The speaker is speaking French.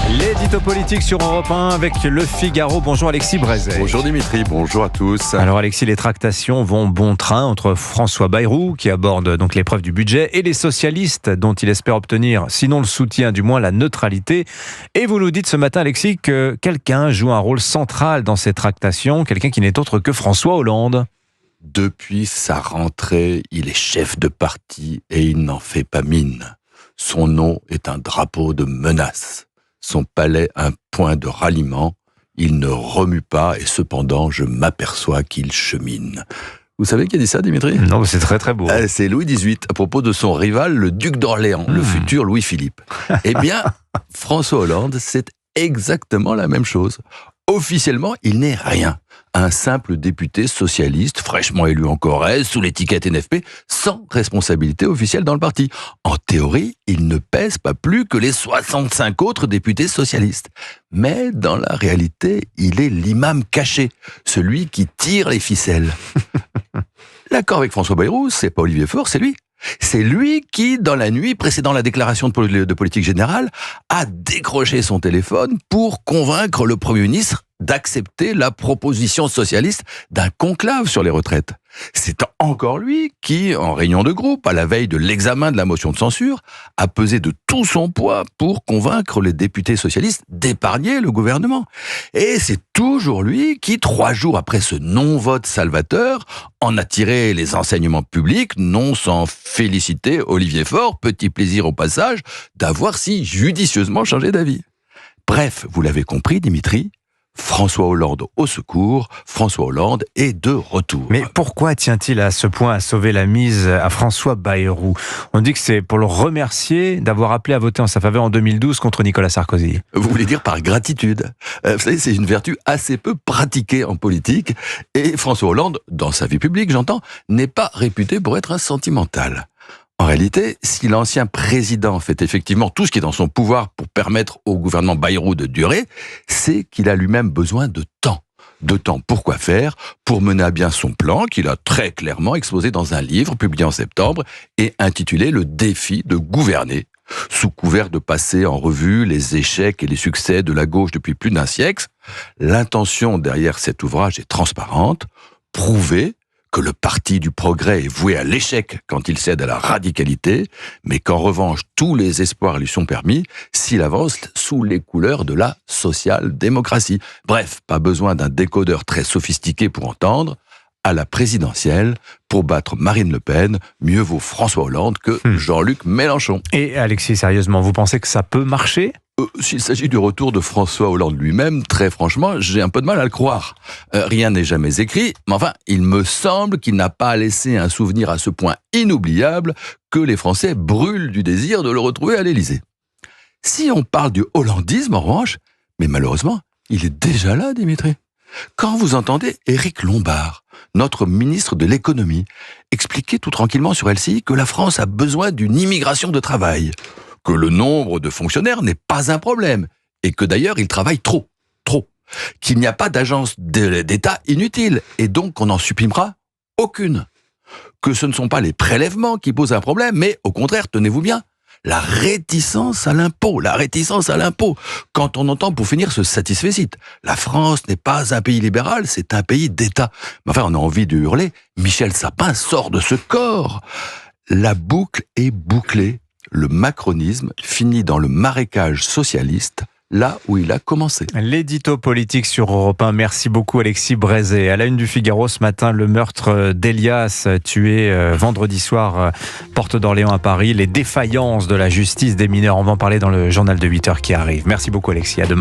L'édito politique sur Europe 1 avec Le Figaro. Bonjour Alexis Brézet. Bonjour Dimitri, bonjour à tous. Alors Alexis, les tractations vont bon train entre François Bayrou, qui aborde donc l'épreuve du budget, et les socialistes, dont il espère obtenir, sinon le soutien, du moins la neutralité. Et vous nous dites ce matin, Alexis, que quelqu'un joue un rôle central dans ces tractations, quelqu'un qui n'est autre que François Hollande. Depuis sa rentrée, il est chef de parti et il n'en fait pas mine. Son nom est un drapeau de menace. Son palais un point de ralliement. Il ne remue pas et cependant je m'aperçois qu'il chemine. Vous savez qui a dit ça, Dimitri ? Non, c'est très très beau. C'est Louis XVIII à propos de son rival, le duc d'Orléans, le futur Louis-Philippe. Eh bien, François Hollande, c'est exactement la même chose. Officiellement, il n'est rien. Un simple député socialiste, fraîchement élu en Corrèze, sous l'étiquette NFP, sans responsabilité officielle dans le parti. En théorie, il ne pèse pas plus que les 65 autres députés socialistes. Mais dans la réalité, il est l'imam caché, celui qui tire les ficelles. L'accord avec François Bayrou, c'est pas Olivier Faure, c'est lui. C'est lui qui, dans la nuit précédant la déclaration de politique générale, a décroché son téléphone pour convaincre le Premier ministre d'accepter la proposition socialiste d'un conclave sur les retraites. C'est encore lui qui, en réunion de groupe, à la veille de l'examen de la motion de censure, a pesé de tout son poids pour convaincre les députés socialistes d'épargner le gouvernement. Et c'est toujours lui qui, 3 jours après ce non-vote salvateur, en a tiré les enseignements publics, non sans féliciter Olivier Faure, petit plaisir au passage, d'avoir si judicieusement changé d'avis. Bref, vous l'avez compris, Dimitri, François Hollande au secours, François Hollande est de retour. Mais pourquoi tient-il à ce point à sauver la mise à François Bayrou ? On dit que c'est pour le remercier d'avoir appelé à voter en sa faveur en 2012 contre Nicolas Sarkozy. Vous voulez dire par gratitude ? Vous savez, c'est une vertu assez peu pratiquée en politique. Et François Hollande, dans sa vie publique, j'entends, n'est pas réputé pour être un sentimental. En réalité, si l'ancien président fait effectivement tout ce qui est dans son pouvoir pour permettre au gouvernement Bayrou de durer, c'est qu'il a lui-même besoin de temps. De temps pour quoi faire ? Pour mener à bien son plan qu'il a très clairement exposé dans un livre publié en septembre et intitulé « Le défi de gouverner ». Sous couvert de passer en revue les échecs et les succès de la gauche depuis plus d'un siècle, l'intention derrière cet ouvrage est transparente, prouver que le parti du progrès est voué à l'échec quand il cède à la radicalité, mais qu'en revanche, tous les espoirs lui sont permis s'il avance sous les couleurs de la social-démocratie. Bref, pas besoin d'un décodeur très sophistiqué pour entendre. À la présidentielle, pour battre Marine Le Pen, mieux vaut François Hollande que Jean-Luc Mélenchon. Et Alexis, sérieusement, vous pensez que ça peut marcher ? S'il s'agit du retour de François Hollande lui-même, très franchement, j'ai un peu de mal à le croire. Rien n'est jamais écrit, mais enfin, il me semble qu'il n'a pas laissé un souvenir à ce point inoubliable que les Français brûlent du désir de le retrouver à l'Élysée. Si on parle du hollandisme, en revanche, mais malheureusement, il est déjà là, Dimitri. Quand vous entendez Éric Lombard, notre ministre de l'économie, expliquer tout tranquillement sur LCI que la France a besoin d'une immigration de travail, que le nombre de fonctionnaires n'est pas un problème, et que d'ailleurs ils travaillent trop, qu'il n'y a pas d'agence d'État inutile, et donc qu'on n'en supprimera aucune, que ce ne sont pas les prélèvements qui posent un problème, mais au contraire, tenez-vous bien, la réticence à l'impôt. Quand on entend pour finir ce satisfecit, la France n'est pas un pays libéral, c'est un pays d'État. Mais enfin, on a envie de hurler, Michel Sapin sort de ce corps. La boucle est bouclée. Le macronisme finit dans le marécage socialiste, là où il a commencé. L'édito politique sur Europe 1. Merci beaucoup Alexis Brézet. À la une du Figaro ce matin, le meurtre d'Elias, tué vendredi soir, porte d'Orléans à Paris. Les défaillances de la justice des mineurs. On va en parler dans le journal de 8h qui arrive. Merci beaucoup Alexis. À demain.